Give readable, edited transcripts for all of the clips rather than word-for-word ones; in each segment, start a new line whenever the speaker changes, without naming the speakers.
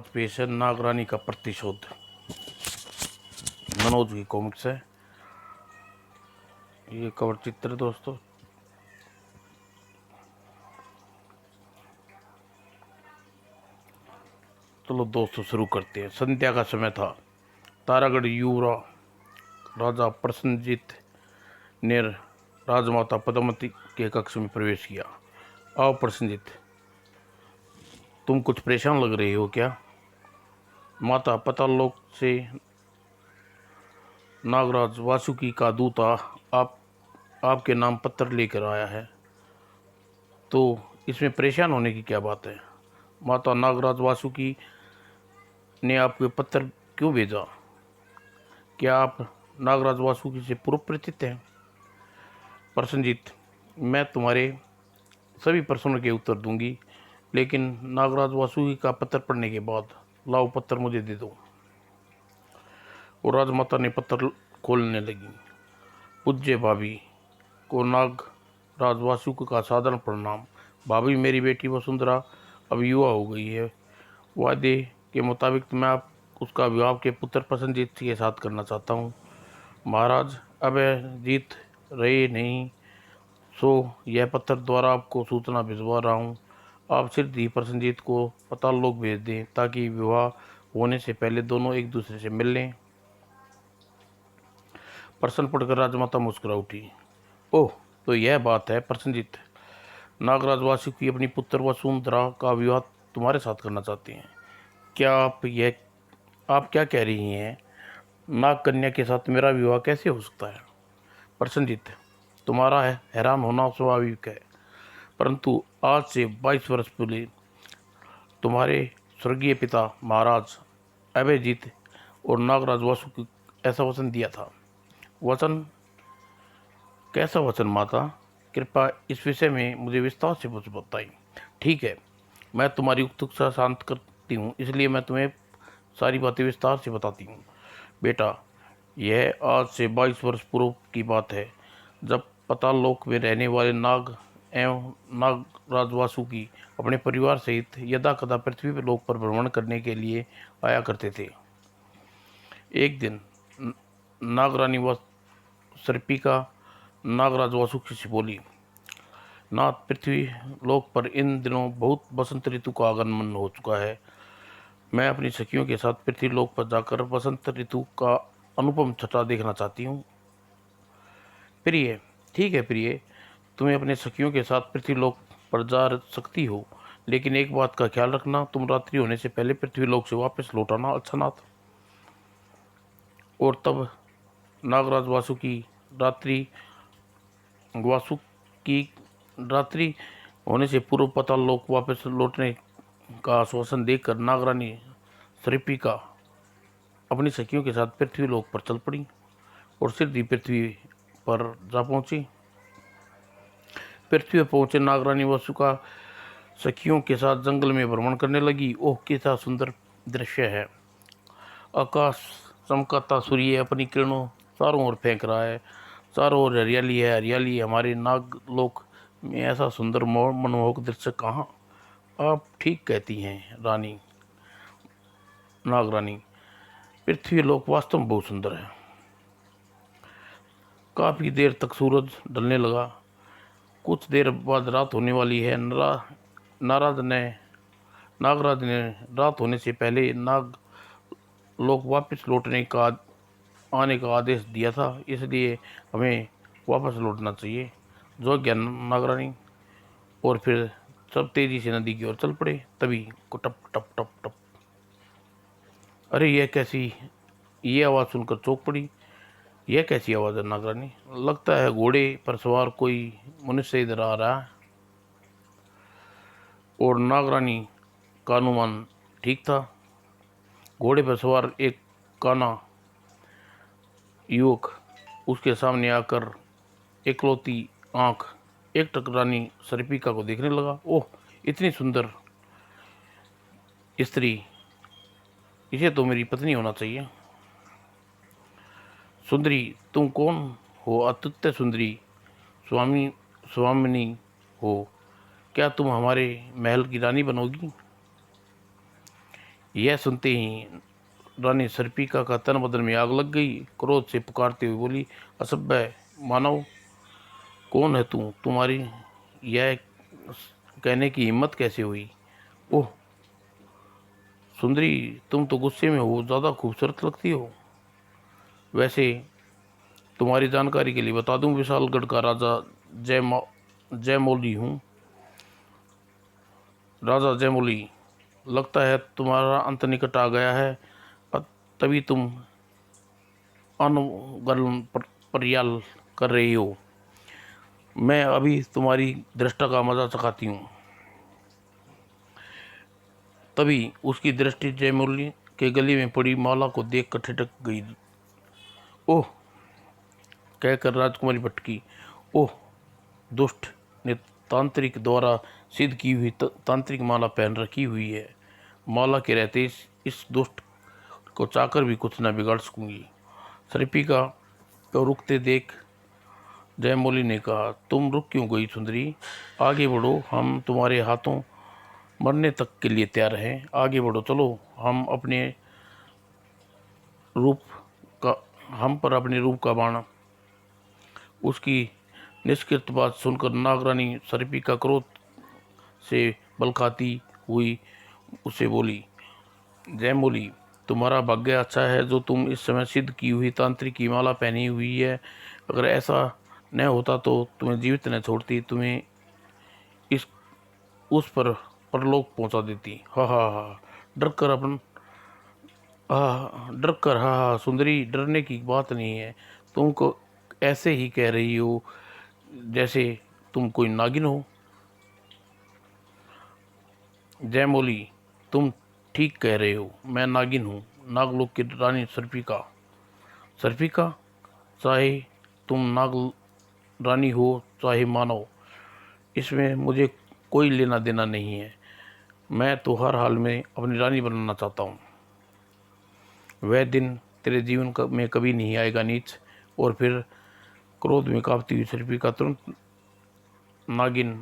आज पेश है नागरानी का प्रतिशोध। मनोज की कॉमिक्स है। ये कवर चित्र है दोस्तों। चलो दोस्तों शुरू करते हैं। संध्या का समय था। तारागढ़ युवा राजा प्रसन्नजीत ने राजमाता पद्मावती के कक्ष में प्रवेश किया। आओ प्रसन्नजीत, तुम कुछ परेशान लग रही हो क्या? माता, पतालोक से नागराज वासुकी का दूत आपके नाम पत्र लेकर आया है, तो इसमें परेशान होने की क्या बात है? माता, नागराज वासुकी ने आपको पत्र क्यों भेजा? क्या आप नागराज वासुकी से पूर्व परिचित हैं? प्रसन्नजीत, मैं तुम्हारे सभी प्रश्नों के उत्तर दूंगी, लेकिन नागराज वासुकी का पत्र पढ़ने के बाद लाओ पत्र मुझे दे दो। और राजमाता ने पत्र खोलने लगी। पूज्य भाभी को नागराज वासुकी का साधारण प्रणाम। भाभी, मेरी बेटी वसुंधरा अब युवा हो गई है। वादे के मुताबिक मैं आप उसका विवाह के पुत्र प्रसन्नजीत के साथ करना चाहता हूँ। महाराज, अब जीत रहे नहीं, सो यह पत्र द्वारा आपको सूचना भिजवा रहा हूँ। आप सिर्फ ही प्रसन्नजीत को पतालोक भेज दें, ताकि विवाह होने से पहले दोनों एक दूसरे से मिल लें। प्रश्न पढ़कर राजमाता मुस्कुरा उठी। ओह, तो यह बात है प्रसन्नजीत। नागराज वासुकी अपनी पुत्र वसुंधरा का विवाह तुम्हारे साथ करना चाहते हैं। क्या आप क्या कह रही हैं? नाग कन्या के साथ मेरा विवाह कैसे हो सकता है? प्रसन्नजीत, तुम्हारा हैरान होना स्वाभाविक है, परंतु आज से 22 वर्ष पहले तुम्हारे स्वर्गीय पिता महाराज अभयजीत और नागराज वासुकी ऐसा वचन दिया था। वचन? कैसा वचन माता? कृपया इस विषय में मुझे विस्तार से बताइए। ठीक है, मैं तुम्हारी उत्सुकता शांत करती हूँ, इसलिए मैं तुम्हें सारी बातें विस्तार से बताती हूँ। बेटा, यह आज से 22 वर्ष पूर्व की बात है, जब पतालोक में रहने वाले नाग एवं नागराज वासुकी अपने परिवार सहित यदा कदा पृथ्वी लोक पर भ्रमण करने के लिए आया करते थे। एक दिन नागरानी सर्पिका नागराज वासुकी से बोली, नाथ, पृथ्वी लोक पर इन दिनों बहुत बसंत ऋतु का आगमन हो चुका है। मैं अपनी सखियों के साथ पृथ्वी लोक पर जाकर बसंत ऋतु का अनुपम छटा देखना चाहती हूँ। प्रिय, ठीक है प्रिय, तुम्हें अपने सखियों के साथ पृथ्वी लोक पर जा सकती हो, लेकिन एक बात का ख्याल रखना, तुम रात्रि होने से पहले पृथ्वी लोक से वापस लौट आना। अच्छा नाथ। और तब नागराज वासुकी रात्रि होने से पूर्व पाताल लोक वापस लौटने का आश्वासन देकर नागरानी सर्पिका अपनी सखियों के साथ पृथ्वी लोक पर चल पड़ी और सीधी पृथ्वी पर जा पहुंची। पृथ्वी पर पहुंचे नागरानी वासुका सखियों के साथ जंगल में भ्रमण करने लगी। ओह, कितना सुंदर दृश्य है! आकाश चमकाता सूर्य अपनी किरणों चारों ओर फेंक रहा है। चारों ओर हरियाली है, हरियाली। हमारे नागलोक में ऐसा सुंदर मनमोहक दृश्य कहाँ? आप ठीक कहती हैं रानी नागरानी, पृथ्वी लोक वास्तव में बहुत सुंदर है। काफी देर तक सूरज ढलने लगा। कुछ देर बाद रात होने वाली है। नागराज ने रात होने से पहले नाग लोग वापस आने का आदेश दिया था, इसलिए हमें वापस लौटना चाहिए। जो ज्ञान नागरानी। और फिर सब तेजी से नदी की ओर चल पड़े। तभी को टप टप टप टप। अरे, ये आवाज़ सुनकर चौंक पड़ी। यह कैसी आवाज़ है नागरानी? लगता है घोड़े पर सवार कोई मनुष्य इधर आ रहा है। और नागरानी का अनुमान ठीक था। घोड़े पर सवार एक काना युवक उसके सामने आकर एकलौती आंख एक टकरानी सर्पिका को देखने लगा। ओह, इतनी सुंदर स्त्री, इसे तो मेरी पत्नी होना चाहिए। सुंदरी, तुम कौन हो? अत्युत्त सुंदरी स्वामिनी हो। क्या तुम हमारे महल की रानी बनोगी? यह सुनते ही रानी सर्पिका का तन बदन में आग लग गई। क्रोध से पुकारते हुए बोली, असभ्य मानव, कौन है तू? तुम्हारी यह कहने की हिम्मत कैसे हुई? ओह सुंदरी, तुम तो गुस्से में हो, ज़्यादा खूबसूरत लगती हो। वैसे तुम्हारी जानकारी के लिए बता दूं, विशालगढ़ का राजा जयमौली हूँ। राजा जयमौली, लगता है तुम्हारा अंत निकट आ गया है, तभी तुम अनुगलन प्रयाल कर रही हो। मैं अभी तुम्हारी दृष्टा का मजा चखाती हूँ। तभी उसकी दृष्टि जयमौली के गले में पड़ी माला को देखकर ठिठक गई। ओह कहकर राजकुमारी भटकी। ओह दुष्ट ने तांत्रिक द्वारा सिद्ध की हुई तांत्रिक माला पहन रखी हुई है। माला के रहते इस दुष्ट को चाहकर भी कुछ न बिगाड़ सकूंगी। सर्पिका को रुकते देख जयमौली ने कहा, तुम रुक क्यों गई सुंदरी? आगे बढ़ो, हम तुम्हारे हाथों मरने तक के लिए तैयार हैं। आगे बढ़ो, चलो। रूप का हम पर अपने रूप का बाण। उसकी निष्कृत बात सुनकर नागरानी सर्पिका क्रोध से बल खाती हुई उसे बोली, जयमौली, तुम्हारा भाग्य अच्छा है जो तुम इस समय सिद्ध की हुई तांत्रिक की माला पहनी हुई है। अगर ऐसा न होता तो तुम्हें जीवित न छोड़ती, तुम्हें इस उस पर परलोक पहुंचा देती। हा हा हा, डर कर अपन डर कर, हा हा सुंदरी, डरने की बात नहीं है। तुमको ऐसे ही कह रही हो जैसे तुम कोई नागिन हो। जयमौली, तुम ठीक कह रहे हो, मैं नागिन हूँ, नागलोक की रानी सर्पिका। सर्पिका, चाहे तुम नाग रानी हो चाहे मानव, इसमें मुझे कोई लेना देना नहीं है। मैं तो हर हाल में अपनी रानी बनना चाहता हूँ। वह दिन तेरे जीवन में कभी नहीं आएगा नीच। और फिर क्रोध में कांपती हुई सर्पिका तुरंत नागिन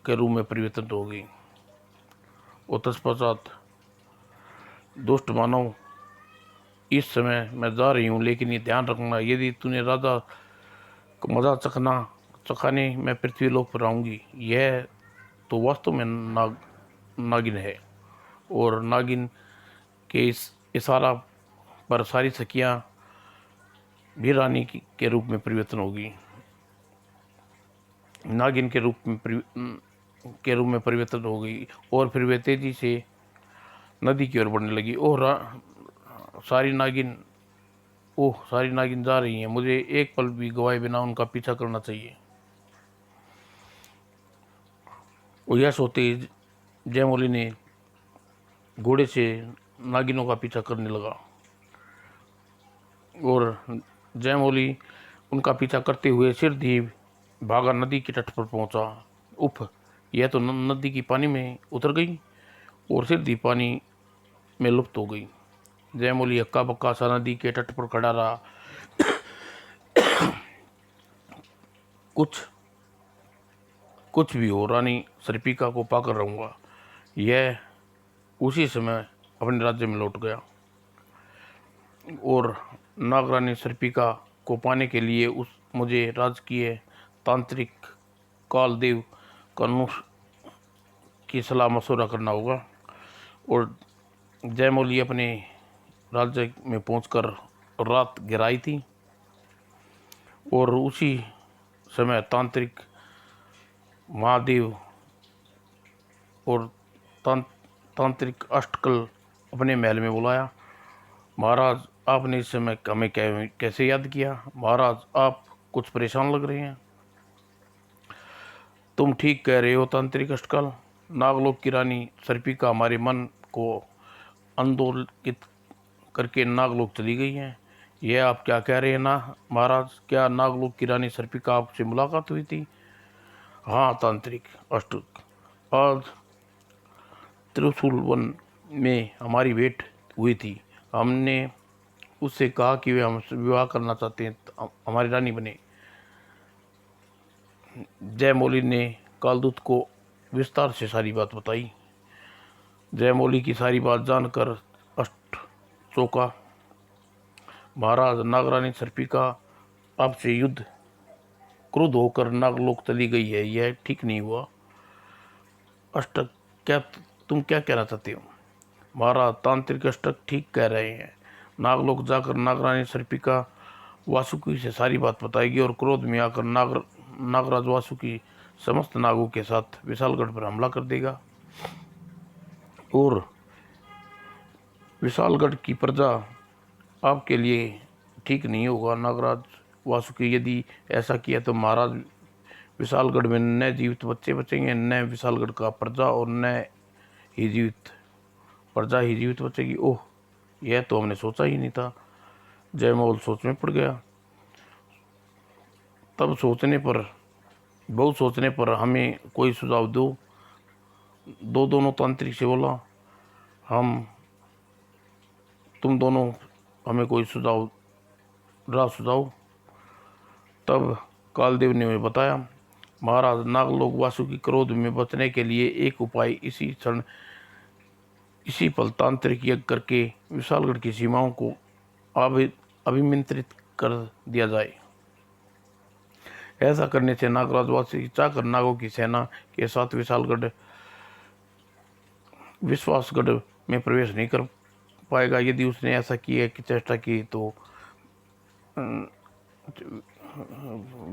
के रूप में परिवर्तित हो गई। और तत्पश्चात, दुष्ट मानव, इस समय मैं जा रही हूँ, लेकिन ये ध्यान रखना, यदि तूने राजा को मजा चखाने मैं पृथ्वीलोक पर आऊँगी, यह तो वास्तव में नागिन है। और नागिन के इस इशारा पर सारी सखियाँ भी रानी के रूप में परिवर्तन होगी। नागिन के रूप में परिवर्तन हो गई। और फिर वे तेजी से नदी की ओर बढ़ने लगी। सारी नागिन सारी नागिन जा रही हैं, मुझे एक पल भी गवाए बिना उनका पीछा करना चाहिए। और यह सोते जयमौली ने घोड़े से नागिनों का पीछा करने लगा। और जयमौली उनका पीछा करते हुए सिरधी भागा नदी के तट पर पहुंचा। उफ, यह तो नदी की पानी में उतर गई और सिरधी पानी में लुप्त हो गई। जयमौली हक्का बक्का सा नदी के तट पर खड़ा रहा। कुछ भी हो, रानी सर्पिका को पाकर रहूंगा। यह उसी समय अपने राज्य में लौट गया। और नागरानी सर्पिका को पाने के लिए मुझे राजकीय तांत्रिक कालदेव कानूस की सलाह मशवरा करना होगा। और जयमौली अपने राज्य में पहुंचकर रात गिराई थी। और उसी समय तांत्रिक महादेव और तांत्रिक अष्टकल अपने महल में बुलाया। महाराज, आपने इस समय हमें कैसे याद किया? महाराज, आप कुछ परेशान लग रहे हैं। तुम ठीक कह रहे हो तांत्रिक अष्टकल, नागलोक की रानी सर्पिका हमारे मन को आंदोलित करके नागलोक चली गई हैं। यह आप क्या कह रहे हैं ना महाराज? क्या नागलोक की रानी सर्पिका आपसे मुलाकात हुई थी? हाँ तांत्रिक अष्टक, आज त्रिशूल वन में हमारी भेंट हुई थी। हमने उससे कहा कि वे हमसे विवाह करना चाहते हैं, हमारी रानी बने। जयमौली ने कालदूत को विस्तार से सारी बात बताई। जयमौली की सारी बात जानकर अष्ट चौका। महाराज, नागरानी सर्पिका आपसे युद्ध क्रुद्ध होकर नागलोक चली गई है, यह ठीक नहीं हुआ। अष्टक, क्या तुम क्या कहना चाहते हो? महाराज, तांत्रिक अष्टक ठीक कह रहे हैं। नागलोक जाकर नागरानी सर्पिका वासुकी से सारी बात बताएगी और क्रोध में आकर नागराज वासुकी समस्त नागों के साथ विशालगढ़ पर हमला कर देगा और विशालगढ़ की प्रजा आपके लिए ठीक नहीं होगा। नागराज वासुकी यदि ऐसा किया तो महाराज, विशालगढ़ में न जीवित बच्चे बचेंगे, न विशालगढ़ का प्रजा और न ही जीवित प्रजा ही जीवित बचेगी। ओह, यह तो हमने सोचा ही नहीं था। जयमोल सोच में पड़ गया। तब बहुत सोचने पर हमें कोई सुझाव दो। दोनों तांत्रिक से बोला, तुम दोनों हमें कोई सुझाव। तब कालदेव ने बताया, महाराज, नागलोक वासुकी क्रोध में बचने के लिए एक उपाय इसी पल तांत्रिक यज्ञ करके विशालगढ़ की सीमाओं को अभिमंत्रित कर दिया जाए। ऐसा करने से नागराज वासुकी चाहकर नागों की सेना के साथ विश्वासगढ़ में प्रवेश नहीं कर पाएगा। यदि उसने ऐसा किया कि चेष्टा की तो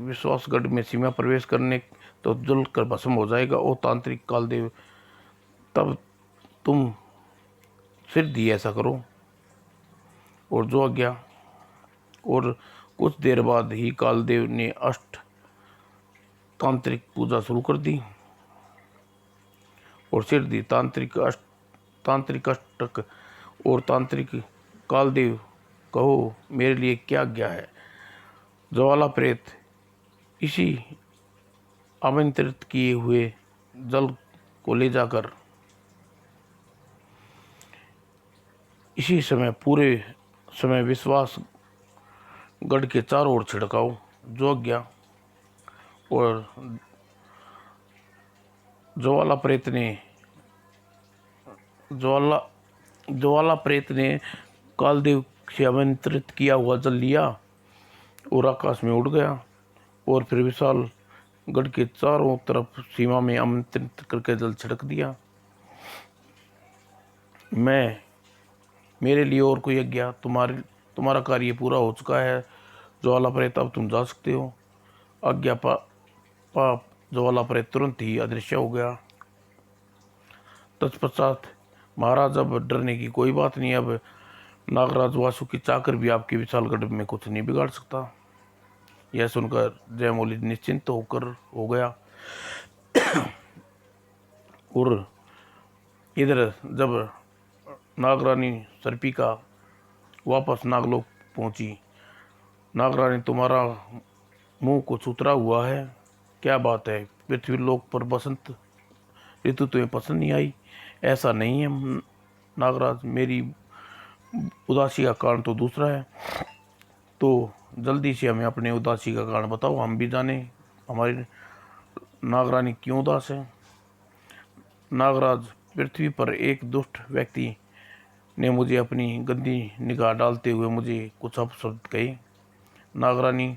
विश्वासगढ़ में सीमा प्रवेश करने तो जल कर भस्म हो जाएगा। ओ तांत्रिक कालदेव, तब तुम सिर दिए ऐसा करो। और जो आज्ञा। और कुछ देर बाद ही कालदेव ने अष्ट तांत्रिक पूजा शुरू कर दी और सिर दी। तांत्रिक अष्टक और तांत्रिक कालदेव, कहो मेरे लिए क्या आज्ञा है? ज्वाला प्रेत इसी आमंत्रित किए हुए जल को ले जाकर इसी समय पूरे समय विश्वास गढ़ के चारों ओर छिड़काओ। जो आज्ञा। और ज्वाला प्रेत ने कालदेव से आमंत्रित किया हुआ जल लिया और आकाश में उड़ गया और फिर विशाल गढ़ के चारों तरफ सीमा में आमंत्रित करके जल छिड़क दिया। मेरे लिए और कोई आज्ञा? तुम्हारा कार्य पूरा हो चुका है ज्वाला प्रेत, अब तुम जा सकते हो। आज्ञा पाप ज्वाला प्रेत तुरंत ही अदृश्य हो गया। तत्पश्चात, महाराज, अब डरने की कोई बात नहीं। अब नागराज वासुकी चाकर भी आपके विशालगढ़ में कुछ नहीं बिगाड़ सकता। यह सुनकर जयमौली निश्चिंत हो गया। और इधर जब नागरानी सर्पिका वापस नागलोक पहुंची, नागरानी, तुम्हारा मुंह कुछ उतरा हुआ है, क्या बात है? पृथ्वी लोक पर बसंत ऋतु तुम्हें पसंद नहीं आई? ऐसा नहीं है नागराज, मेरी उदासी का कारण तो दूसरा है। तो जल्दी से हमें अपने उदासी का कारण बताओ, हम भी जाने हमारी नागरानी क्यों उदास है। नागराज, पृथ्वी पर एक दुष्ट व्यक्ति ने मुझे अपनी गंदी निगाह डालते हुए मुझे कुछ अपशब्द कहे। नागरानी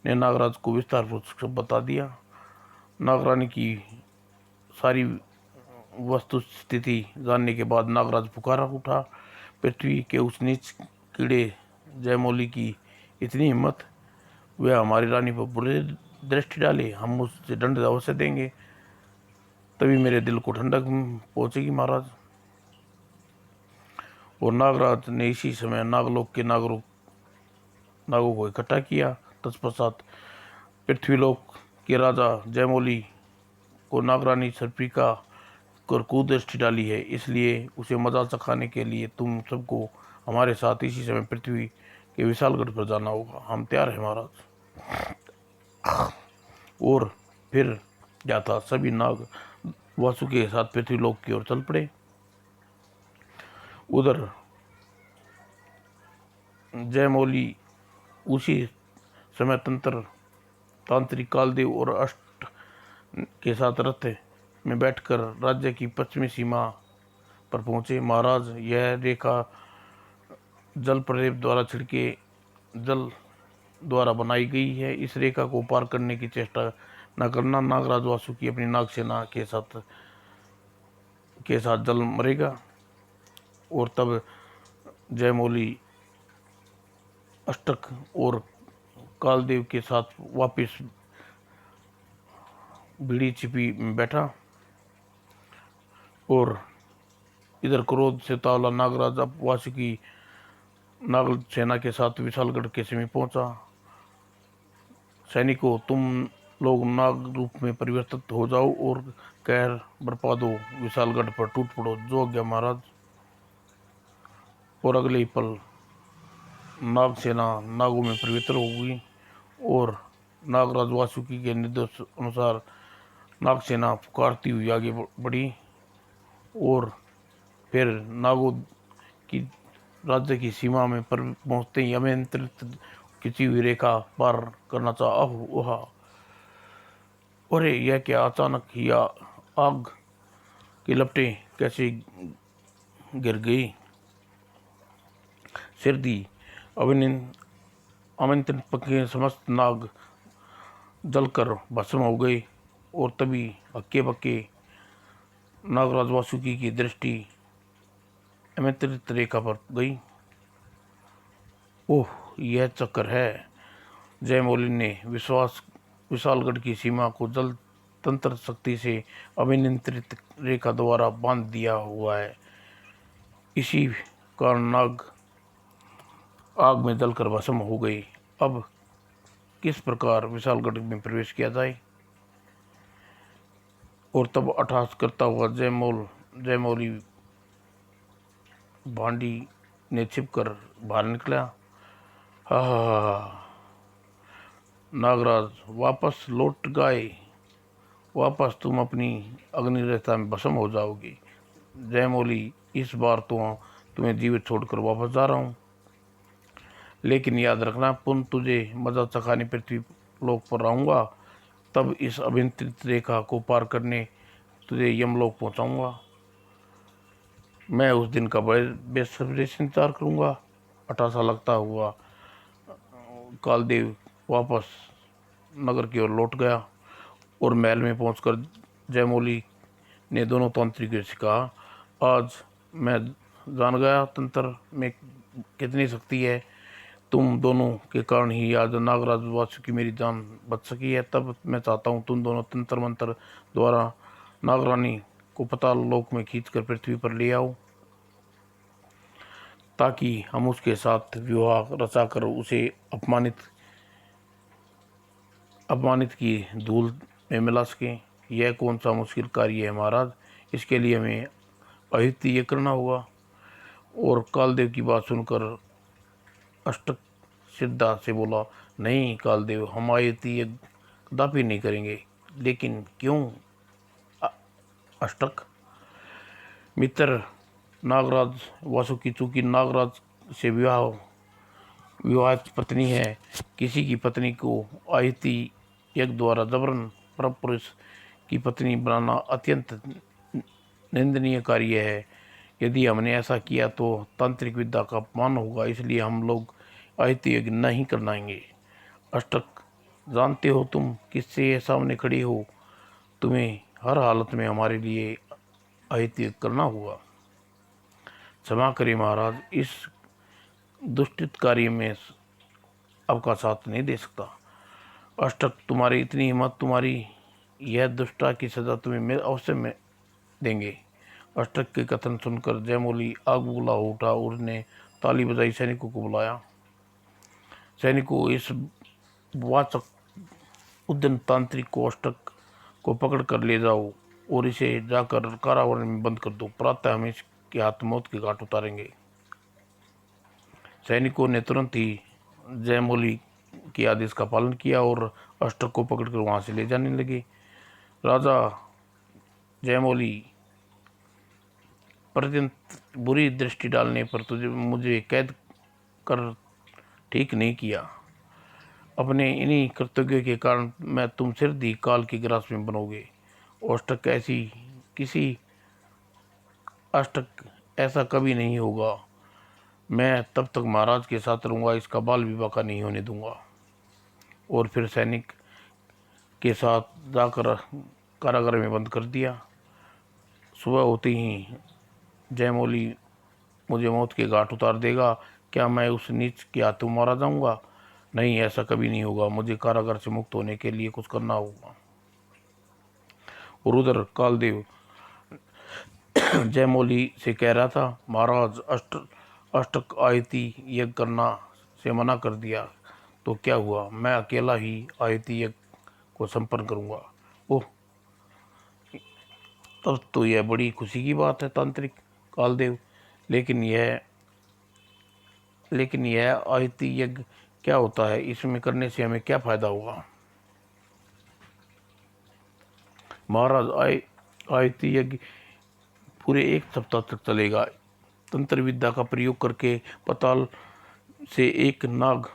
ने नागराज को विस्तारपूर्वक बता दिया। नागरानी की सारी वस्तु स्थिति जानने के बाद नागराज पुकारा उठा। पृथ्वी के उस नीच कीड़े जयमौली की इतनी हिम्मत, वह हमारी रानी पर बुरी दृष्टि डाले, हम उससे दंड अवश्य देंगे, तभी मेरे दिल को ठंडक पहुंचेगी महाराज। और नागराज ने इसी समय नागलोक के नागों को इकट्ठा किया। तत्पश्चात पृथ्वीलोक के राजा जयमौली को नागरानी सर्पिका कर कुदृष्टि डाली है, इसलिए उसे मजा चखाने के लिए तुम सबको हमारे साथ इसी समय पृथ्वी के विशालगढ़ पर जाना होगा। हम तैयार हैं महाराज। और फिर क्या था, सभी नाग वासुकी के साथ पृथ्वीलोक की ओर चल पड़े। उधर जयमौली उसी समय तांत्रिक कालदेव और अष्ट के साथ रथ में बैठकर राज्य की पश्चिमी सीमा पर पहुंचे। महाराज, यह रेखा जल प्रलेप द्वारा छिड़के जल द्वारा बनाई गई है। इस रेखा को पार करने की चेष्टा न करना। नागराज वासुकी अपनी नागसेना के साथ जल मरेगा। और तब जयमौली अष्टक और कालदेव के साथ वापिस बीड़ी छिपी में बैठा और इधर क्रोध से तावला नागराज अब वासुकी नाग सेना के साथ विशालगढ़ के समीप पहुंचा। सैनिकों, तुम लोग नाग रूप में परिवर्तित हो जाओ और कहर बरपा दो, विशालगढ़ पर टूट पड़ो। जो आज्ञा महाराज। और अगले ही पल नाग सेना नागों में परिवर्तित हो गई और नागराज वासुकी के निर्देश अनुसार नाग सेना पुकारती हुई आगे बढ़ी और फिर नागों की राज्य की सीमा में पर पहुंचते ही अनियंत्रित खिंची हुई रेखा पार करना चाहा। ओहा, अरे यह क्या, अचानक ही आग की लपटें कैसे गिर गई। सिर दी आमंत्रित पक्षी समस्त नाग जलकर भस्म हो गए और तभी हक्के बक्के नागराज वासुकी की दृष्टि आमंत्रित रेखा पर गई। ओह, यह चक्कर है। जयमौली ने विशालगढ़ की सीमा को जल तंत्र शक्ति से अभिनियंत्रित रेखा द्वारा बांध दिया हुआ है। इसी कारण नाग आग में जलकर भस्म हो गई। अब किस प्रकार विशालगढ़ में प्रवेश किया जाए। और तब अट्टहास करता हुआ जयमौली भांडी ने छिपकर बाहर निकला। हा, नागराज वापस लौट गए। वापस तुम अपनी अग्नि रेखा में भस्म हो जाओगे। जयमौली, इस बार तो तुम्हें जीवित छोड़कर वापस जा रहा हूँ, लेकिन याद रखना, पुनः तुझे मजा चखाने पृथ्वी लोक पर रहूँगा। तब इस अभिनियंत्रित रेखा को पार करने तुझे यमलोक पहुँचाऊँगा। मैं उस दिन का बेसब्री से इंतजार करूँगा। अठासा लगता हुआ कालदेव वापस नगर की ओर लौट गया और महल में पहुंचकर जयमौली ने दोनों तांत्रिकों से कहा, आज मैं जान गया तंत्र में कितनी शक्ति है। तुम दोनों के कारण ही आज नागराज वासुकी मेरी जान बच सकी है। तब मैं चाहता हूँ तुम दोनों तंत्र मंत्र द्वारा नागरानी को पाताल लोक में खींचकर पृथ्वी पर ले आओ, ताकि हम उसके साथ विवाह रचाकर उसे अपमानित की धूल में मिला सकें। यह कौन सा मुश्किल कार्य है महाराज। इसके लिए हमें अहित्य ये करना होगा। और कालदेव की बात सुनकर अष्टक सिद्धा से बोला, नहीं कालदेव, हम अहित्य कदापि नहीं करेंगे। लेकिन क्यों अष्टक मित्र। नागराज वासुकी चूंकि नागराज से विवाहित पत्नी है, किसी की पत्नी को अहिति यज्ञ द्वारा जबरन परपुरुष की पत्नी बनाना अत्यंत निंदनीय कार्य है। यदि हमने ऐसा किया तो तांत्रिक विद्या का अपमान होगा, इसलिए हम लोग अहिति यज्ञ नहीं करनाएंगे। अष्टक, जानते हो तुम किससे ये सामने खड़ी हो, तुम्हें हर हालत में हमारे लिए अहिति यज्ञ करना होगा। क्षमा करें महाराज, इस दुष्टित कार्य में आपका साथ नहीं दे सकता। अष्टक, तुम्हारी इतनी हिम्मत, तुम्हारी यह दुष्टता की सजा तुम्हें अवश्य में देंगे। अष्टक के कथन सुनकर जयमौली आग बबूला हो उठा और उसने ताली बजाई, सैनिकों को बुलाया। सैनिकों, इस वाचक उद्यम तांत्रिक को अष्टक को पकड़ कर ले जाओ और इसे जाकर कारावास में बंद कर दो। प्रातः हम इसके हाथ मौत के घाट उतारेंगे। सैनिकों ने तुरंत ही जयमौली के आदेश का पालन किया और अष्टक को पकड़कर वहां से ले जाने लगे। राजा जयमौली, पर्यंत बुरी दृष्टि डालने पर मुझे कैद कर ठीक नहीं किया। अपने इन्हीं कर्तव्यों के कारण मैं तुम सिर दी काल की ग्रास में बनोगे। अष्टक ऐसा कभी नहीं होगा। मैं तब तक महाराज के साथ रहूँगा, इसका बाल विवाह का नहीं होने दूंगा। और फिर सैनिक के साथ जाकर कारागार में बंद कर दिया। सुबह होते ही जयमौली मुझे मौत के घाट उतार देगा। क्या मैं उस नीच के हाथों मारा जाऊंगा? नहीं, ऐसा कभी नहीं होगा। मुझे कारागार से मुक्त होने के लिए कुछ करना होगा। और उधर कालदेव जयमौली से कह रहा था, महाराज अष्टक आयती यज्ञ करना से मना कर दिया तो क्या हुआ? मैं अकेला ही आयती यज्ञ को संपन्न करूंगा। ओह, तब तो यह बड़ी खुशी की बात है तांत्रिक कालदेव। लेकिन यह लेकिन यह आयती यज्ञ क्या होता है? इसमें करने से हमें क्या फायदा होगा? महाराज, आयती यज्ञ पूरे 1 सप्ताह तक चलेगा। तंत्र विद्या का प्रयोग करके पाताल से एक नाग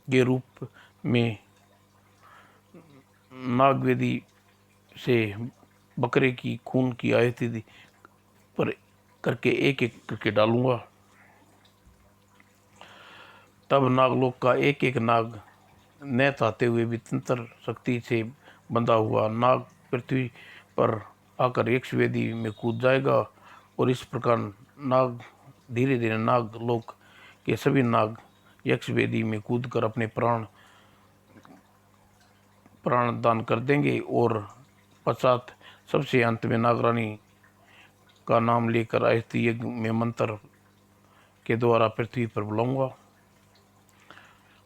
के रूप में नागवेदी से बकरे की खून की आयती पर करके एक एक करके डालूंगा। तब नागलोक का एक एक नाग न चाहते हुए भी तंत्र शक्ति से बंधा हुआ नाग पृथ्वी पर आकर यक्ष वेदी में कूद जाएगा। और इस प्रकार नाग धीरे धीरे नागलोक के सभी नाग यक्ष वेदी में कूद कर अपने प्राण दान कर देंगे। और पश्चात सबसे अंत में नागरानी का नाम लेकर आयती यज्ञ में मंत्र के द्वारा पृथ्वी पर बुलाऊंगा।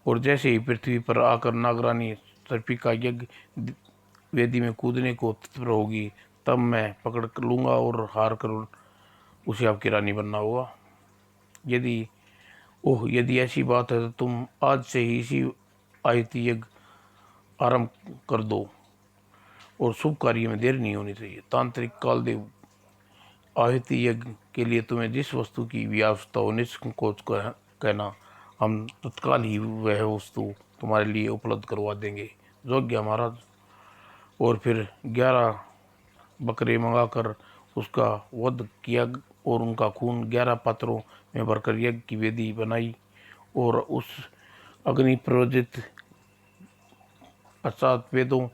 और जैसे ही पृथ्वी पर आकर नागरानी सर्पिका यज्ञ वेदी में कूदने को तत्पर होगी, तब मैं पकड़ कर लूँगा और हार कर उसे आपकी रानी बनना होगा। यदि ऐसी बात है तो तुम आज से ही इसी आयती यज्ञ आरंभ कर दो और शुभ कार्य में देर नहीं होनी चाहिए। तांत्रिक कालदेव, आहुति यज्ञ के लिए तुम्हें जिस वस्तु की भी आवश्यकता हो निसंकोच कहना, हम तत्काल ही वह वस्तु तुम्हारे लिए उपलब्ध करवा देंगे। योग्य महाराज। और फिर 11 बकरे मंगाकर उसका वध किया और उनका खून 11 पात्रों में भरकर यज्ञ की वेदी बनाई। और उस अग्नि प्रज्वलित पश्चात वेदों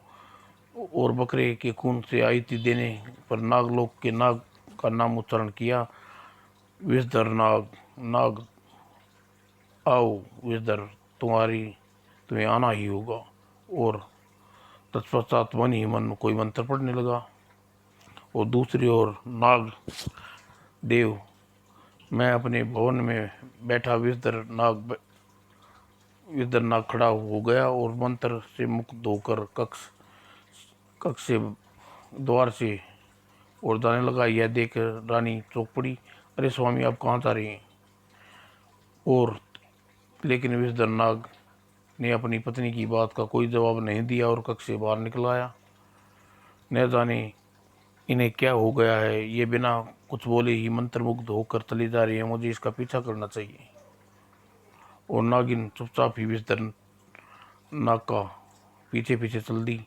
और बकरे के खून से आहुति देने पर नागलोक के नाग का नाम उच्चारण किया। विषधर नाग आओ विषधर, तुम्हें आना ही होगा। और तत्पश्चात मन ही मन कोई मंत्र पढ़ने लगा। और दूसरी ओर नाग देव, मैं अपने भवन में बैठा विषधर नाग खड़ा हो गया और मंत्र से मुक्त होकर कक्ष से द्वार से और जाने लगा। यह देख रानी चौंक पड़ी। अरे स्वामी, आप कहाँ जा रहे हैं? और लेकिन विषधर नाग ने अपनी पत्नी की बात का कोई जवाब नहीं दिया और कक्ष से बाहर निकल आया। न जाने इन्हें क्या हो गया है, ये बिना कुछ बोले ही मंत्रमुग्ध होकर चली जा रही है। मुझे इसका पीछा करना चाहिए। और नागिन चुपचाप ही विषधर नाग का पीछे पीछे चल दी।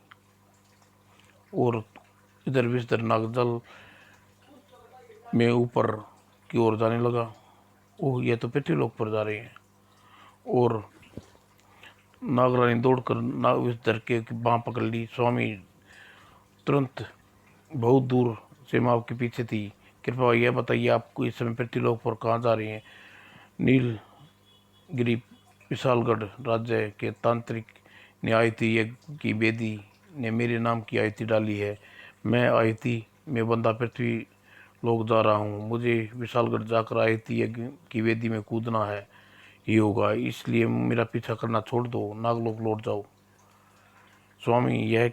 और इधर विषधर नाग जल में ऊपर की ओर जाने लगा। ओह, यह तो पृथ्वीलोक पर जा रहे हैं। और नागरानी दौड़कर विषधर के बाँह पकड़ ली। स्वामी, तुरंत बहुत दूर से मैं आपके पीछे थी। कृपया यह बताइए, आपको इस समय पृथ्वीलोक पर कहाँ जा रही हैं? नीलगिरी विशालगढ़ राज्य के तांत्रिक ने आयती यज्ञ की वेदी ने मेरे नाम की आयती डाली है। मैं आयती में बंधा पृथ्वी लोक जा रहा हूँ। मुझे विशालगढ़ जाकर आयती यज्ञ की वेदी में कूदना है ही होगा। इसलिए मेरा पीछा करना छोड़ दो, नागलोक लौट जाओ। स्वामी, यह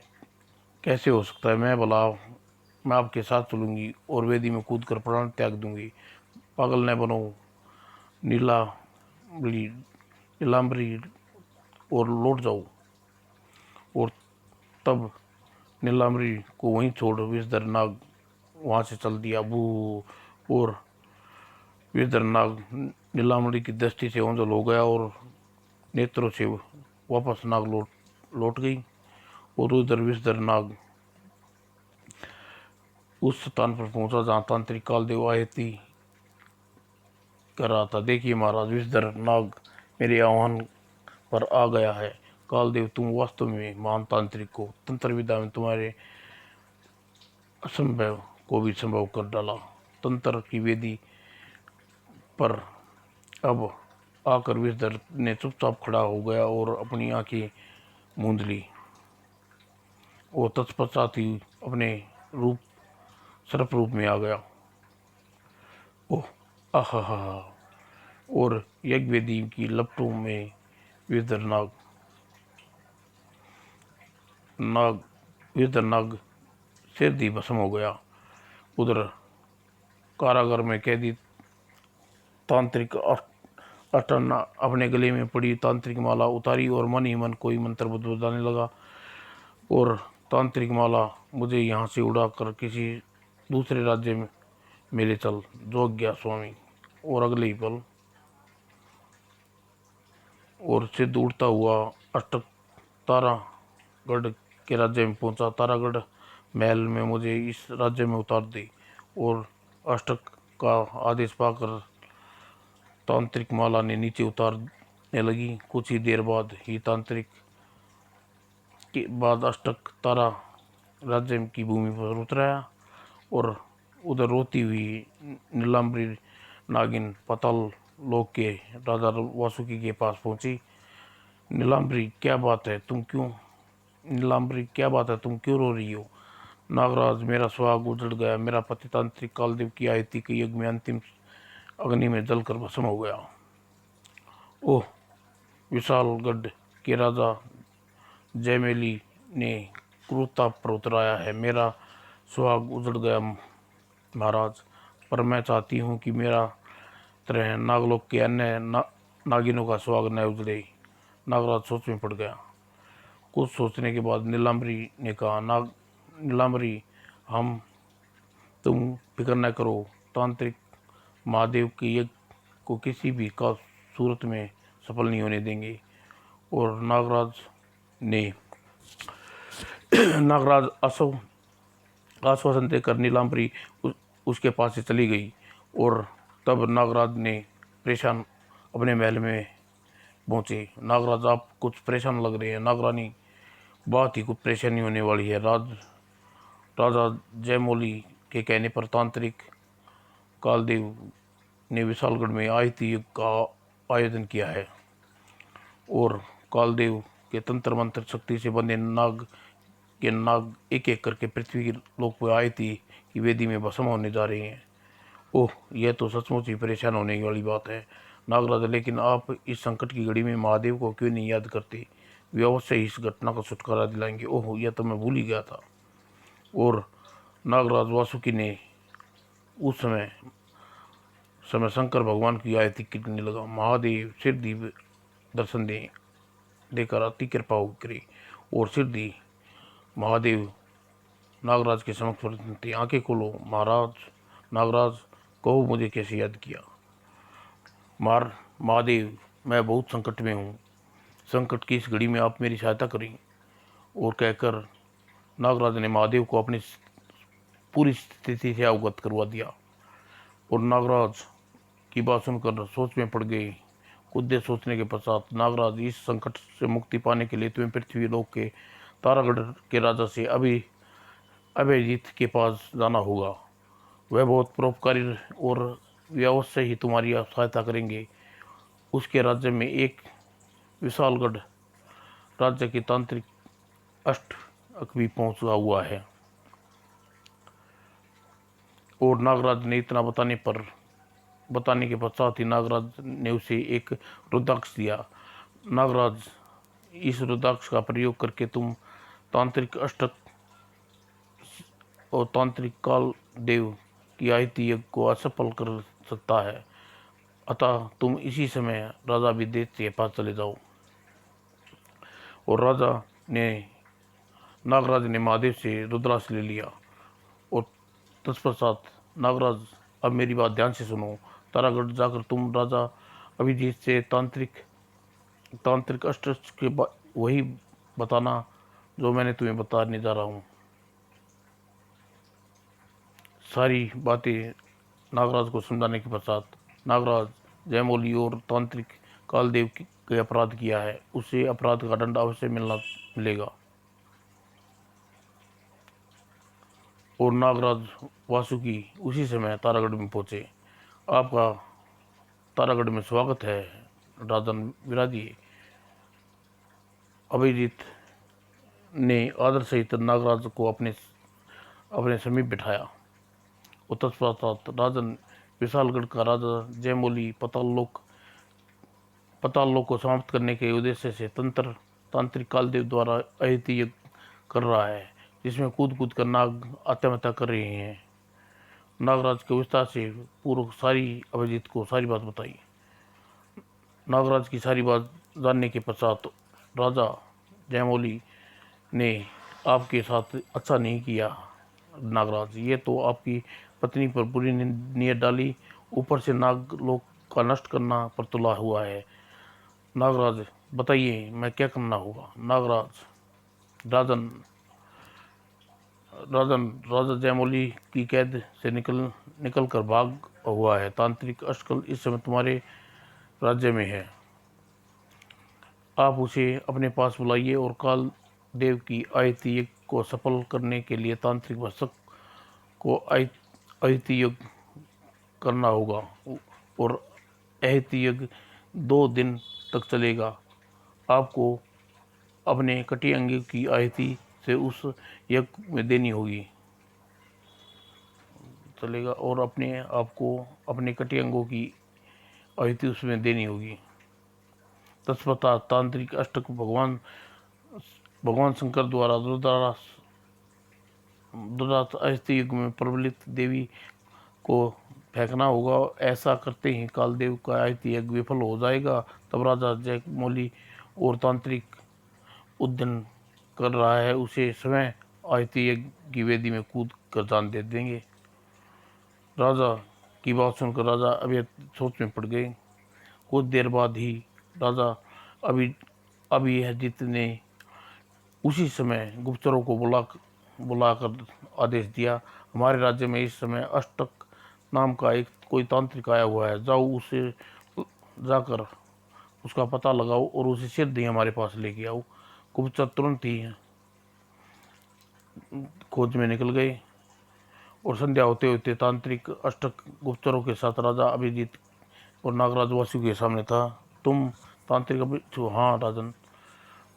कैसे हो सकता है? मैं आपके साथ चलूंगी और वेदी में कूद कर प्राण त्याग दूंगी। पागल न बनो नीलाम्बरी, और लौट जाओ। और तब नीलाम्बरी को वहीं छोड़ विषधर नाग वहाँ से चल दिया। बू। और विषधर नाग नीलाम्बरी की दृष्टि से ओंझल हो गया और नेत्रों से वापस नाग लौट गई। और उधर विषधर नाग उस स्थान पर पहुंचा जहाँ तांत्रिक कालदेव आयती कर रहा था। देखिए महाराज, विषधर नाग मेरे आह्वान पर आ गया है। कालदेव, तुम वास्तव में महान तांत्रिक हो। तंत्र विद्या में तुम्हारे असंभव को भी संभव कर डाला। तंत्र की वेदी पर अब आकर विषधर ने चुपचाप खड़ा हो गया और अपनी आंखें मूंद ली और तत्पश्चात ही अपने रूप सर्प रूप में आ गया। ओह, आहा हा, और यज्ञ वेदी की लपटों में विषधर नाग नाग विषधर नाग सिरधी भस्म हो गया। उधर कारागार में कैदी तांत्रिक अष्टन्ना अपने गले में पड़ी तांत्रिक माला उतारी और मन ही मन कोई मंत्र बुदबुदाने लगा। और तांत्रिक माला, मुझे यहाँ से उड़ा कर किसी दूसरे राज्य में मेले चल, जो गया स्वामी। और अगले ही पल और सिद्ध उड़ता हुआ अष्टक तारागढ़ के राज्य में पहुंचा। तारागढ़ महल में मुझे इस राज्य में उतार दे। और अष्टक का आदेश पाकर तांत्रिक माला ने नीचे उतारने लगी। कुछ ही देर बाद ही तांत्रिक के बाद अष्टक तारा राज्य की भूमि पर उतराया और उधर रोती हुई नीलाम्बरी नागिन पाताल लोक के राजा वासुकी के पास पहुंची। नीलाम्बरी, क्या बात है, तुम क्यों नीलाम्बरी, क्या बात है, तुम क्यों रो रही हो? नागराज, मेरा सुहाग उजड़ गया। मेरा पति तांत्रिक कालदेव की आयति के युग में अंतिम अग्नि में जलकर भस्म हो गया। ओह, विशालगढ़ के राजा जयमेली ने क्रूरता पर उतराया है। मेरा सुहाग उजड़ गया महाराज, पर मैं चाहती हूँ कि मेरा तरह नागलोक के अन्य नागिनों का सुहाग न उजड़े। नागराज सोच में पड़ गया। कुछ सोचने के बाद नीलाम्बरी ने कहा, नीलाम्बरी, तुम फिक्र न करो। तांत्रिक महादेव के यज्ञ को किसी भी का सूरत में सफल नहीं होने देंगे। और नागराज आश्वासन देकर नीलाम्बरी उसके पास से चली गई। और तब नागराज ने परेशान अपने महल में पहुंचे। नागराज, आप कुछ परेशान लग रहे हैं। नागरानी, बहुत ही कुछ परेशानी होने वाली है। राजा जयमौली के कहने पर तांत्रिक कालदेव ने विशालगढ़ में आयति युग का आयोजन किया है और कालदेव के तंत्र मंत्र शक्ति से बंधे नाग एक एक करके पृथ्वी लोक पर आयति की वेदी में भस्म होने जा रहे हैं। ओह, यह तो सचमुच ही परेशान होने वाली बात है नागराज, लेकिन आप इस संकट की घड़ी में महादेव को क्यों नहीं याद करते? वे अवश्य ही इस घटना का छुटकारा दिलाएंगे। ओह, यह तो मैं भूल ही गया था। और नागराज वासुकी ने उस समय शंकर भगवान की आयति करने लगा। महादेव, सिद्धि दर्शन देकर अति कृपा करे। और सिद्धि महादेव नागराज के समक्ष प्रसन्न थे। आंखें खोलो महाराज। नागराज, कहो मुझे कैसे याद किया? महादेव, मैं बहुत संकट में हूँ। संकट की इस घड़ी में आप मेरी सहायता करें। और कहकर नागराज ने महादेव को अपनी पूरी स्थिति से अवगत करवा दिया। और नागराज की बात सुनकर सोच में पड़ गई। कुछ देर सोचने के पश्चात नागराज, इस संकट से मुक्ति पाने के लिए तुम्हें पृथ्वी लोक के तारागढ़ के राजा से अभयजीत के पास जाना होगा। वह बहुत परोपकारी और वे अवश्य ही तुम्हारी सहायता करेंगे। उसके राज्य में एक विशालगढ़ राज्य की तांत्रिक अष्ट भी पहुंचा हुआ है। और नागराज ने इतना बताने के पश्चात ही नागराज ने उसे एक रुद्राक्ष दिया। नागराज, इस रुद्राक्ष का प्रयोग करके तुम तांत्रिक अष्टक और तांत्रिक काल देव की आयति यज्ञ को असफल कर सकता है। अतः तुम इसी समय राजा विदेश के पास चले जाओ। और नागराज ने महादेव से रुद्राक्ष ले लिया। और तत्पश्चात, नागराज, अब मेरी बात ध्यान से सुनो। तारागढ़ जाकर तुम राजा अभिजीत से तांत्रिक अष्ट के वही बताना जो मैंने तुम्हें बताने जा रहा हूँ। सारी बातें नागराज को समझाने के पश्चात नागराज जयमौली और तांत्रिक कालदेव के अपराध किया है, उसे अपराध का दंड अवश्य मिलेगा। और नागराज वासुकी उसी समय तारागढ़ में पहुंचे। आपका तारागढ़ में स्वागत है राजन विराजिए। अभिजीत ने आदर सहित नागराज को अपने समीप बिठाया। तत्पश्चात राजन विशालगढ़ का राजा जयमौली पाताल लोक को समाप्त करने के उद्देश्य से तांत्रिक कालदेव द्वारा अहिति यज्ञ कर रहा है, जिसमें कूद कूद कर नाग आत्महत्या कर रहे हैं। नागराज के विस्तार से पूर्व अभिजीत को सारी बात बताई। नागराज की सारी बात जानने के पश्चात राजा जयमौली ने आपके साथ अच्छा नहीं किया नागराज, ये तो आपकी पत्नी पर बुरी नीयत डाली, ऊपर से नागलोक का नष्ट करना पर तुला हुआ है। नागराज बताइए मैं क्या करना होगा। नागराज राजा जयमौली की कैद से निकल कर भाग हुआ है। तांत्रिक अष्टकल इस समय तुम्हारे राज्य में है, आप उसे अपने पास बुलाइए और काल देव की आयति यज्ञ को सफल करने के लिए तांत्रिक भक्षक को आयति यज्ञ करना होगा। और आयति यज्ञ 2 दिन तक चलेगा। आपको अपने कटी अंग की आयति से उस यज्ञ में देनी होगी चलेगा और अपने आपको अपने कटी अंगों की आयति उसमें देनी होगी। तत्पश्चात तांत्रिक अष्टक भगवान शंकर द्वारा दुर्दास आयति युग में प्रबलित देवी को फेंकना होगा। ऐसा करते ही कालदेव का आयति यज्ञ विफल हो जाएगा। तब राजा जयमौली और तांत्रिक उद्यम कर रहा है उसे स्वयं आयति यज्ञ की वेदी में कूद कर जान दे देंगे। राजा की बात सुनकर राजा अभी सोच में पड़ गए। कुछ देर बाद ही राजा अभिजीत ने उसी समय गुप्तचरों को बुलाकर आदेश दिया, हमारे राज्य में इस समय अष्टक नाम का कोई तांत्रिक आया हुआ है, जाओ उसे जाकर उसका पता लगाओ और उसे शीघ्र ही हमारे पास लेके आओ। गुप्तचर तुरंत ही खोज में निकल गए और संध्या होते होते तांत्रिक अष्टक गुप्तचरों के साथ राजा अभिजीत और नागराज वासु के सामने था। तुम तांत्रिक हाँ राजन।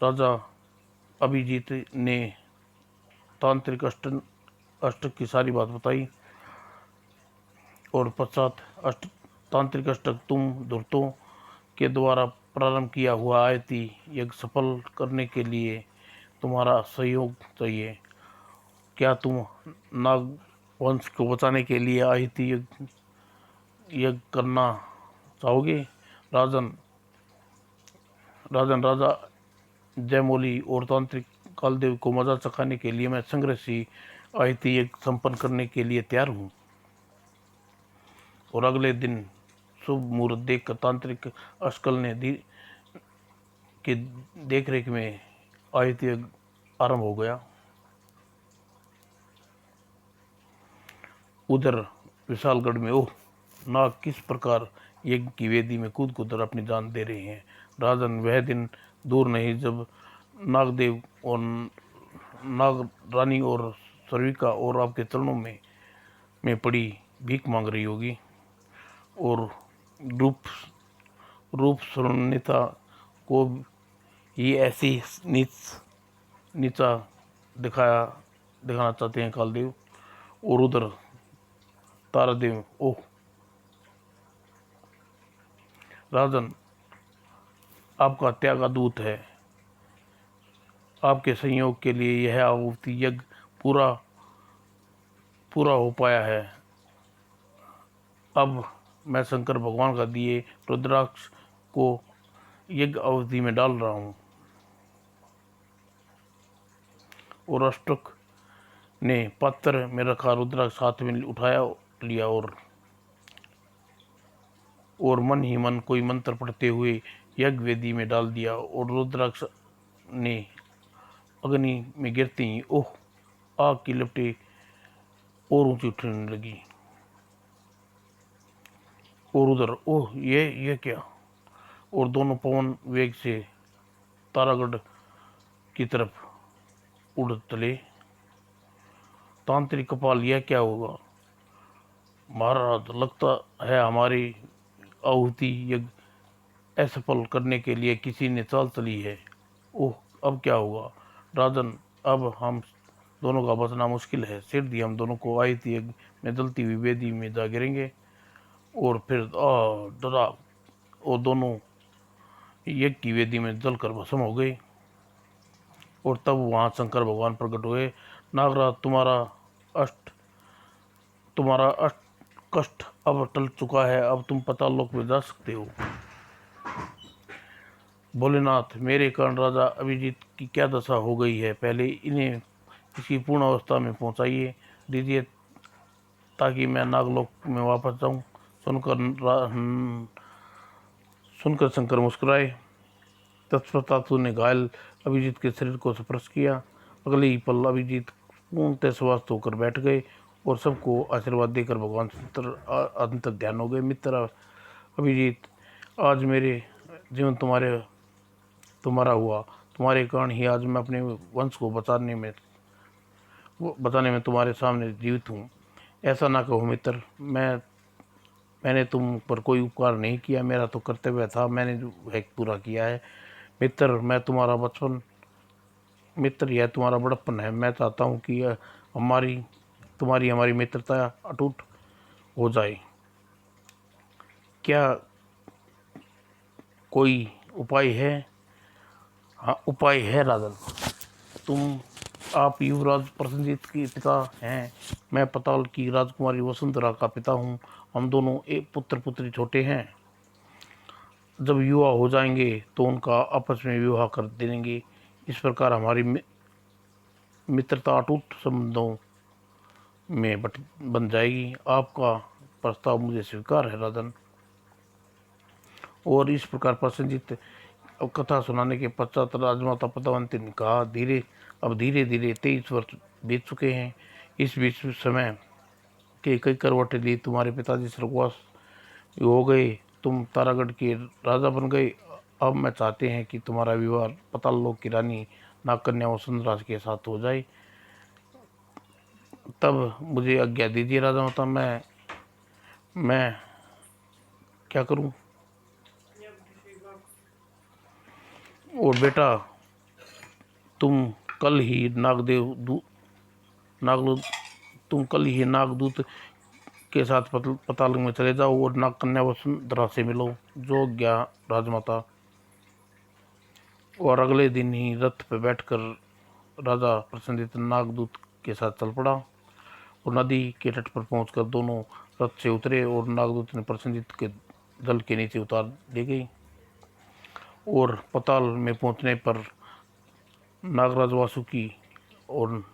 राजा अभिजीत ने तांत्रिक अष्टक की सारी बात बताई और पश्चात तांत्रिक अष्टक तुम धुर्तों के द्वारा प्रारंभ किया हुआ आयति यज्ञ सफल करने के लिए तुम्हारा सहयोग चाहिए। क्या तुम नाग वंश को बचाने के लिए आयति यज्ञ करना चाहोगे। राजन राजा जयमौली और तांत्रिक कालदेव को मजा चखाने के लिए मैं संग्रह से आयति यज्ञ संपन्न करने के लिए तैयार हूँ। और अगले दिन शुभ मुहूर्त देखकर तांत्रिक अष्टकल ने की देखरेख में आयति यज्ञ आरंभ हो गया। उधर विशालगढ़ में नाग किस प्रकार यज्ञ की वेदी में कूद कूद अपनी जान दे रहे हैं। राजन वह दिन दूर नहीं जब नागदेव और नाग रानी और सर्विका और आपके चरणों में पड़ी भीख मांग रही होगी और रूप सुनीता को ही ऐसी नीचा दिखाना चाहते हैं कालदेव। और उधर तारादेव राजन आपका त्यागा दूत है, आपके संयोग के लिए यह आहुति यज्ञ पूरा हो पाया है। अब मैं शंकर भगवान का दिए रुद्राक्ष को यज्ञ अवधि में डाल रहा हूँ। और अष्टक ने पत्थर में रखा रुद्राक्ष हाथ में उठाया लिया और मन ही मन कोई मंत्र पढ़ते हुए यज्ञ वेदी में डाल दिया। और रुद्राक्ष ने अग्नि में गिरते ही आग की लपटें और ऊंची उठने लगी और उधर ओह ये क्या। और दोनों पवन वेग से तारागढ़ की तरफ उड़ चले। तांत्रिक कपाल यह क्या होगा। महाराज लगता है हमारी आहुति यज्ञ असफल करने के लिए किसी ने चाल चली है। ओह अब क्या होगा। राजन अब हम दोनों का बचना मुश्किल है। सिर हम दोनों को आहुति यज्ञ में जलती हुई वेदी में जा गिरेंगे। और फिर डरा और दोनों यज्ञ की वेदी में जलकर भस्म हो गए। और तब वहां शंकर भगवान प्रकट हुए। नागराज तुम्हारा अष्ट कष्ट अब टल चुका है। अब तुम पाताल लोक में जा सकते हो। भोलेनाथ मेरे कारण राजा अभिजीत की क्या दशा हो गई है। पहले इन्हें इसकी पूर्ण अवस्था में पहुंचाइए दीजिए ताकि मैं नागलोक में वापस जाऊं। सुनकर शंकर मुस्कुराए। तत्परता ने घायल अभिजीत के शरीर को स्पर्श किया। अगले ही पल अभिजीत पूर्णतः स्वस्थ होकर बैठ गए और सबको आशीर्वाद देकर भगवान शंकर अंत तक ध्यान हो गए। मित्र अभिजीत आज मेरे जीवन तुम्हारा हुआ। तुम्हारे कारण ही आज मैं अपने वंश को बताने में तुम्हारे सामने जीवित हूँ। ऐसा ना कहो मित्र, मैंने तुम पर कोई उपकार नहीं किया। मेरा तो कर्तव्य था, मैंने जो है पूरा किया है। मित्र मैं तुम्हारा बचपन मित्र यह तुम्हारा बड़प्पन है। मैं चाहता हूँ कि हमारी मित्रता अटूट हो जाए। क्या कोई उपाय है। हाँ उपाय है राजन। आप युवराज प्रसन्नजीत के पिता हैं। मैं पताल की राजकुमारी वसुंधरा का पिता हूँ। हम दोनों एक पुत्र पुत्री छोटे हैं। जब युवा हो जाएंगे तो उनका आपस में विवाह कर देंगे। इस प्रकार हमारी मित्रता अटूट संबंधों में बन जाएगी। आपका प्रस्ताव मुझे स्वीकार है राजन। और इस प्रकार प्रसन्नजीत कथा सुनाने के पश्चात राजमाता पद्मावती ने कहा अब धीरे धीरे 23 वर्ष बीत चुके हैं। इस बीच समय के कई करवटें ली। तुम्हारे पिताजी स्वर्गवास हो गए। तुम तारागढ़ के राजा बन गए। अब मैं चाहते हैं कि तुम्हारा विवाह पाताल लोक की रानी नागकन्या वसुंधरा के साथ हो जाए। तब मुझे आज्ञा दीजिए राजा माता। मैं क्या करूं। और बेटा तुम कल ही नागदूत के साथ पाताल में चले जाओ और नागकन्या वसुंधरा से मिलो। जो आज्ञा राजमाता। और अगले दिन ही रथ पर बैठकर राजा प्रसन्नजीत नागदूत के साथ चल पड़ा और नदी के तट पर पहुंचकर दोनों रथ से उतरे और नागदूत ने प्रसन्नजीत के जल के नीचे उतार दी गई। और पाताल में पहुंचने पर नागराज वासुकी और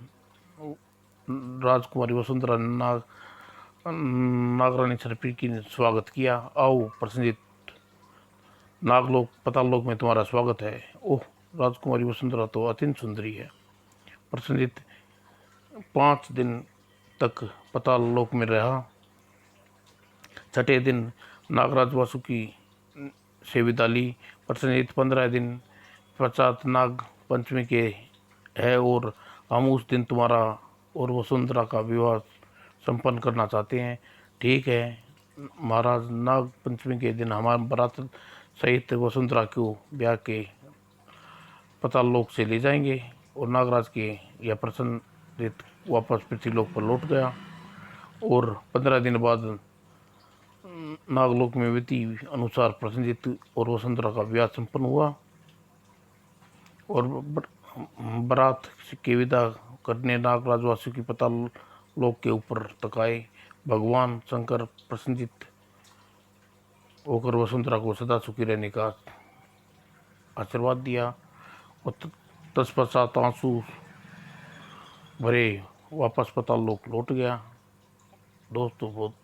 राजकुमारी वसुंधरा ने नागरानी सर्पी की स्वागत किया। आओ प्रसन्नजीत, नागलोक पाताल लोक में तुम्हारा स्वागत है। ओह राजकुमारी वसुंधरा तो अत्यंत सुंदरी है। प्रसन्नजीत 5 दिन तक पाताल लोक में रहा। छठे दिन नागराज वासुकी से विदा ली। प्रसन्नजीत 15 दिन पश्चात नाग पंचमी के है और हम उस दिन तुम्हारा और वसुंधरा का विवाह संपन्न करना चाहते हैं। ठीक है महाराज, नाग पंचमी के दिन हमारे बारात सहित वसुंधरा को ब्याह के पाताल लोक से ले जाएंगे। और नागराज के यह प्रसन्नजीत वापस पृथ्वीलोक पर लौट गया। और 15 दिन बाद नागलोक में विधि अनुसार प्रसन्नजीत और वसुंधरा का विवाह संपन्न हुआ। और बारात के विदा करने नागराज वासुकी पाताल लोक के ऊपर तकाए। भगवान शंकर प्रसन्नजीत होकर वसुंधरा को सदा सुखी रहने का आशीर्वाद दिया। और तत्पश्चात आंसू भरे वापस पाताल लोक लौट गया। दोस्तों बहुत